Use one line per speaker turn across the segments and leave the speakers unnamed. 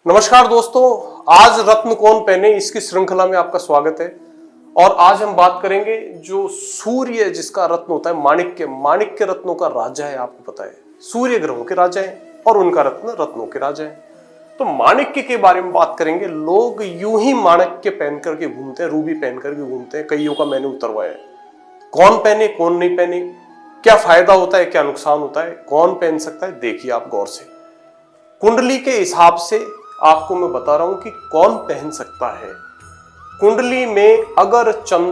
नमस्कार दोस्तों, आज रत्न कौन पहने इसकी श्रृंखला में आपका स्वागत है। और आज हम बात करेंगे जो सूर्य जिसका रत्न होता है माणिक्य रत्नों का राजा है। आपको पता है सूर्य ग्रहों के राजा है और उनका रत्न रत्नों के राजा है। तो माणिक्य के बारे में बात करेंगे। लोग यूं ही माणिक्य पहन करके घूमते हैं, रूबी पहन करके घूमते हैं। कईयों का मैंने उतरवाया है, कौन पहने कौन नहीं पहने, क्या फायदा होता है क्या नुकसान होता है, कौन पहन सकता है। देखिए आप गौर से, कुंडली के हिसाब से आपको मैं बता रहा हूं कि कौन पहन सकता है। कुंडली में अगर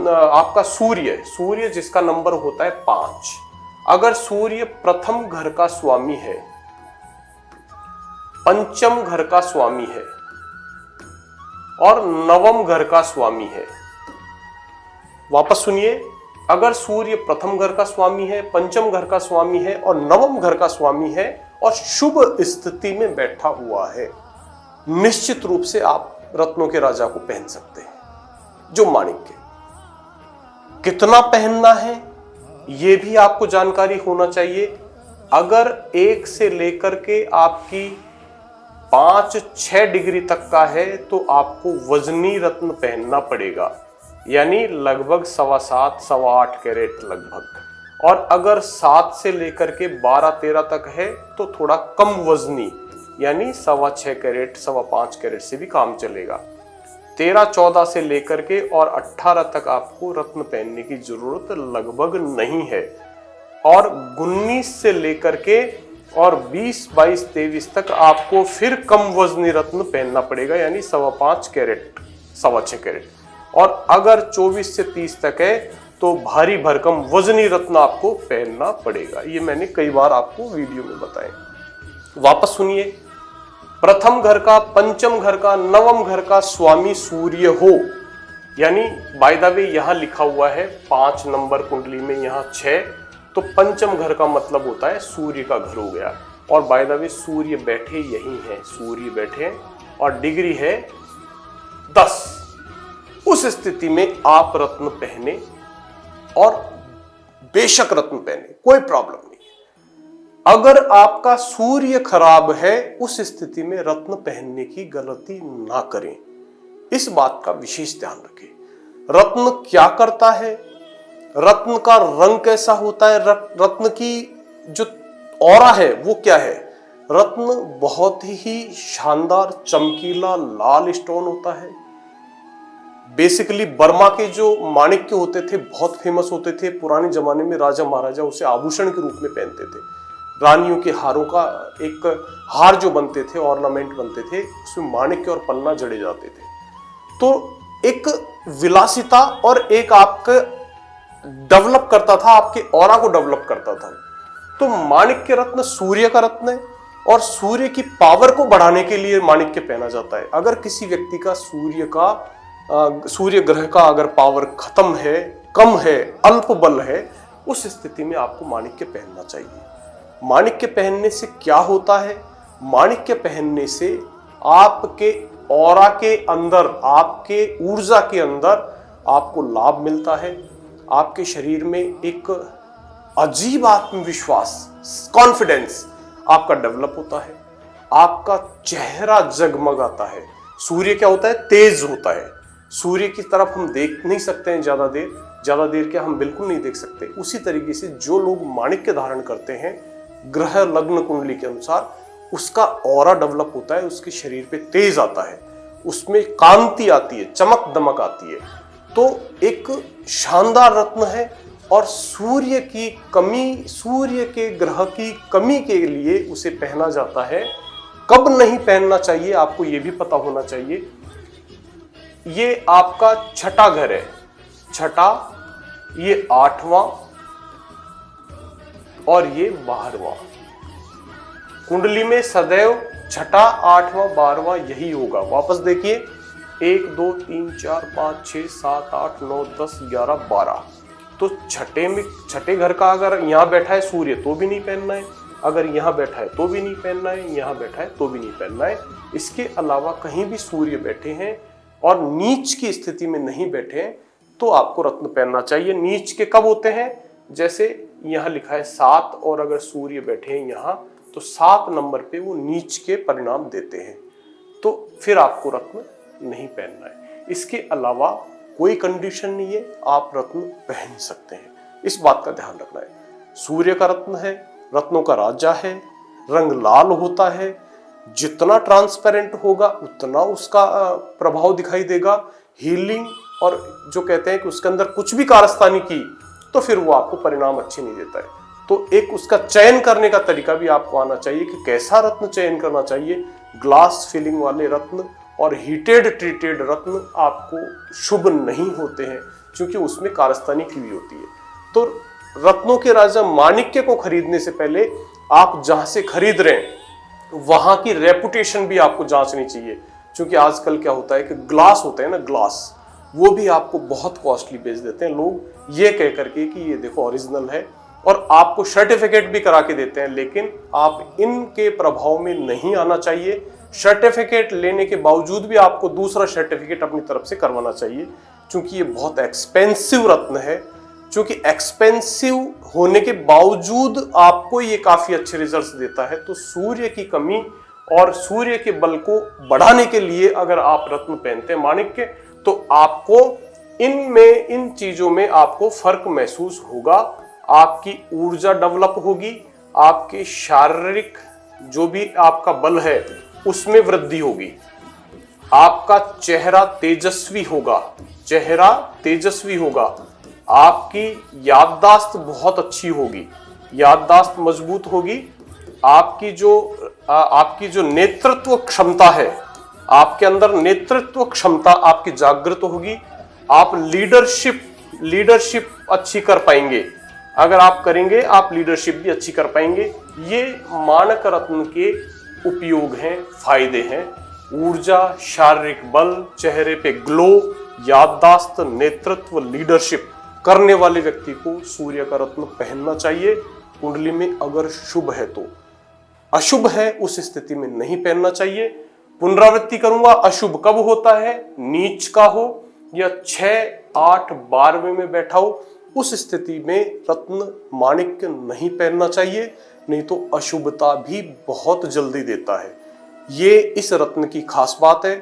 आपका सूर्य जिसका नंबर होता है 5, अगर सूर्य प्रथम घर का स्वामी है, पंचम घर का स्वामी है और नवम घर का स्वामी है। वापस सुनिए, अगर सूर्य प्रथम घर का स्वामी है, पंचम घर का स्वामी है और नवम घर का स्वामी है और शुभ स्थिति में बैठा हुआ है, निश्चित रूप से आप रत्नों के राजा को पहन सकते हैं। जो माणिक्य कितना पहनना है यह भी आपको जानकारी होना चाहिए। अगर 1 से लेकर के आपकी 5-6 डिग्री तक का है तो आपको वजनी रत्न पहनना पड़ेगा, यानी लगभग 7.25-8 कैरेट लगभग। और अगर 7 से लेकर के 12-13 तक है तो थोड़ा कम वजनी, यानी 6.25 कैरेट 5.25 कैरेट से भी काम चलेगा। 13-14 से लेकर के और 18 तक आपको रत्न पहनने की जरूरत लगभग नहीं है। और 19 से लेकर के और 20, 22, 23 तक आपको फिर कम वजनी रत्न पहनना पड़ेगा, यानी 5.25 कैरेट 6.25 कैरेट। और अगर 24 से 30 तक है तो भारी भरकम वजनी रत्न आपको पहनना पड़ेगा। ये मैंने कई बार आपको वीडियो में बताया। वापस सुनिए, प्रथम घर का, पंचम घर का, नवम घर का स्वामी सूर्य हो, यानी बाय द वे यहां लिखा हुआ है 5 नंबर कुंडली में, यहां 6, तो पंचम घर का मतलब होता है सूर्य का घर हो गया। और बाय द वे सूर्य बैठे यही है, सूर्य बैठे और डिग्री है 10। उस स्थिति में आप रत्न पहने और बेशक रत्न पहने, कोई प्रॉब्लम नहीं। अगर आपका सूर्य खराब है उस स्थिति में रत्न पहनने की गलती ना करें, इस बात का विशेष ध्यान रखें। रत्न क्या करता है, रत्न का रंग कैसा होता है, रत्न की जो ऑरा है वो क्या है। रत्न बहुत ही शानदार चमकीला लाल स्टोन होता है। बेसिकली बर्मा के जो माणिक्य होते थे बहुत फेमस होते थे। पुराने जमाने में राजा महाराजा उसे आभूषण के रूप में पहनते थे। रानियों के हारों का एक हार जो बनते थे, ऑर्नामेंट बनते थे, उसमें माणिक्य और पन्ना जड़े जाते थे। तो एक विलासिता और एक आपका डेवलप करता था, आपके ऑरा को डेवलप करता था। तो माणिक्य रत्न सूर्य का रत्न है और सूर्य की पावर को बढ़ाने के लिए माणिक्य पहना जाता है। अगर किसी व्यक्ति का सूर्य ग्रह का अगर पावर खत्म है, कम है, अल्प बल है, उस स्थिति में आपको माणिक्य पहनना चाहिए। माणिक्य पहनने से क्या होता है, माणिक्य पहनने से आपके ऑरा के अंदर, आपके ऊर्जा के अंदर आपको लाभ मिलता है। आपके शरीर में एक अजीब आत्मविश्वास, कॉन्फिडेंस आपका डेवलप होता है। आपका चेहरा जगमगाता है। सूर्य क्या होता है, तेज होता है। सूर्य की तरफ हम देख नहीं सकते हैं ज्यादा देर क्या हम बिल्कुल नहीं देख सकते। उसी तरीके से जो लोग माणिक्य धारण करते हैं ग्रह लग्न कुंडली के अनुसार, उसका ऑरा डेवलप होता है, उसके शरीर पे तेज आता है, उसमें कांति आती है, चमक दमक आती है। तो एक शानदार रत्न है। और सूर्य के ग्रह की कमी के लिए उसे पहना जाता है। कब नहीं पहनना चाहिए आपको यह भी पता होना चाहिए। ये आपका छठा घर है, छठा, ये 8वां और ये 12वां। कुंडली में सदैव छठा, 8वां, 12वां यही होगा। वापस देखिए, 1 2 3 4 5 6 7 8 9 10 11 12। तो छठे घर का अगर यहां बैठा है सूर्य तो भी नहीं पहनना है, अगर यहां बैठा है तो भी नहीं पहनना है, यहां बैठा है तो भी नहीं पहनना है। इसके अलावा कहीं भी सूर्य बैठे हैं और नीच की स्थिति में नहीं बैठे हैं तो आपको रत्न पहनना चाहिए। नीच के कब होते हैं, जैसे यहां लिखा है 7 और अगर सूर्य बैठे हैं यहां तो 7 नंबर पे वो नीच के परिणाम देते हैं। तो फिर आपको रत्न नहीं पहनना है। इसके अलावा कोई कंडीशन नहीं है, आप रत्न पहन सकते हैं, इस बात का ध्यान रखना है। सूर्य का रत्न है, रत्नों का राजा है, रंग लाल होता है, जितना ट्रांसपेरेंट होगा उतना उसका प्रभाव दिखाई देगा। हीलिंग और जो कहते हैं कि उसके अंदर कुछ भी कारस्तानी की तो फिर वो आपको परिणाम अच्छे नहीं देता है। तो एक उसका चयन करने का तरीका भी आपको आना चाहिए कि कैसा रत्न चयन करना चाहिए। ग्लास फिलिंग वाले रत्न और हीटेड ट्रीटेड रत्न आपको शुभ नहीं होते हैं, क्योंकि उसमें कारस्तानी की हुई होती है। तो रत्नों के राजा माणिक्य को खरीदने से पहले आप जहां से खरीद रहे हैं वहां की रेपुटेशन भी आपको जांचनी चाहिए, क्योंकि आजकल क्या होता है कि ग्लास होते हैं ना, ग्लास, वो भी आपको बहुत कॉस्टली बेच देते हैं लोग, ये कह करके कि ये देखो ओरिजिनल है, और आपको सर्टिफिकेट भी करा के देते हैं। लेकिन आप इनके प्रभाव में नहीं आना चाहिए। सर्टिफिकेट लेने के बावजूद भी आपको दूसरा सर्टिफिकेट अपनी तरफ से करवाना चाहिए, क्योंकि ये बहुत एक्सपेंसिव रत्न है। क्योंकि एक्सपेंसिव होने के बावजूद आपको ये काफी अच्छे रिजल्ट्स देता है। तो सूर्य की कमी और सूर्य के बल को बढ़ाने के लिए अगर आप रत्न पहनते हैं माणिक्य, तो आपको इन चीजों में आपको फर्क महसूस होगा। आपकी ऊर्जा डेवलप होगी, आपके शारीरिक जो भी आपका बल है उसमें वृद्धि होगी, आपका चेहरा तेजस्वी होगा, आपकी याददाश्त बहुत अच्छी होगी, याददाश्त मजबूत होगी, आपकी जो नेतृत्व क्षमता है, आपके अंदर नेतृत्व क्षमता आपकी जागृत होगी। आप लीडरशिप अच्छी कर पाएंगे। अगर आप करेंगे आप लीडरशिप भी अच्छी कर पाएंगे। ये माणक रत्न के उपयोग हैं, फायदे हैं। ऊर्जा, शारीरिक बल, चेहरे पे ग्लो, याददाश्त, नेतृत्व, लीडरशिप करने वाले व्यक्ति को सूर्य का रत्न पहनना चाहिए। कुंडली में अगर शुभ है तो, अशुभ है उस स्थिति में नहीं पहनना चाहिए। पुनरावृत्ति करूंगा, अशुभ कब होता है? नीच का हो या 6, 8, 12वें में बैठा हो, उस स्थिति में रत्न माणिक्य नहीं पहनना चाहिए, नहीं तो अशुभता भी बहुत जल्दी देता है। ये इस रत्न की खास बात है।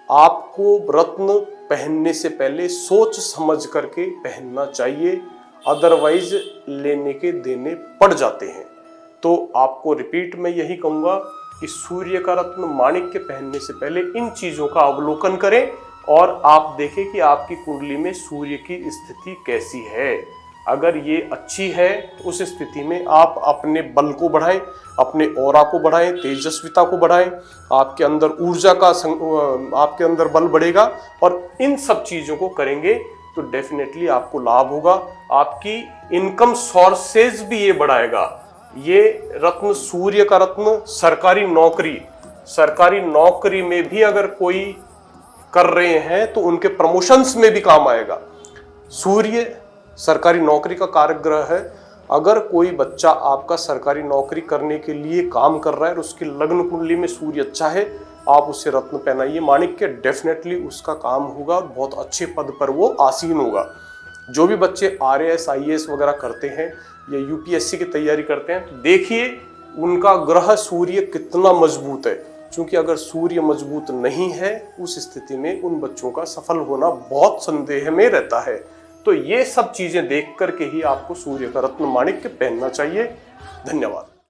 आपको रत्न पहनने से पहले सोच समझ करके पहनना चाहिए, अदरवाइज लेने के देने पड़ जाते हैं। तो आपको रिपीट मैं यही कहूंगा कि सूर्य का रत्न माणिक्य पहनने से पहले इन चीजों का अवलोकन करें और आप देखें कि आपकी कुंडली में सूर्य की स्थिति कैसी है। अगर ये अच्छी है तो उस स्थिति में आप अपने बल को बढ़ाएं, अपने ऑरा को बढ़ाएं, तेजस्विता को बढ़ाएं, आपके अंदर ऊर्जा का आपके अंदर बल बढ़ेगा। और इन सब चीजों को करेंगे तो डेफिनेटली आपको लाभ होगा। आपकी इनकम सोर्सेज भी ये बढ़ाएगा। ये रत्न, सूर्य का रत्न, सरकारी नौकरी में भी अगर कोई कर रहे हैं तो उनके प्रमोशंस में भी काम आएगा। सूर्य सरकारी नौकरी का कारक ग्रह है। अगर कोई बच्चा आपका सरकारी नौकरी करने के लिए काम कर रहा है और उसकी लग्न कुंडली में सूर्य अच्छा है, आप उसे रत्न पहनाइए माणिक्य, डेफिनेटली उसका काम होगा और बहुत अच्छे पद पर वो आसीन होगा। जो भी बच्चे RAS IAS वगैरह करते हैं या UPSC की तैयारी करते हैं, तो देखिए उनका ग्रह सूर्य कितना मजबूत है, क्योंकि अगर सूर्य मजबूत नहीं है उस स्थिति में उन बच्चों का सफल होना बहुत संदेह में रहता है। तो ये सब चीजें देख करके ही आपको सूर्य का रत्न माणिक्य पहनना चाहिए। धन्यवाद।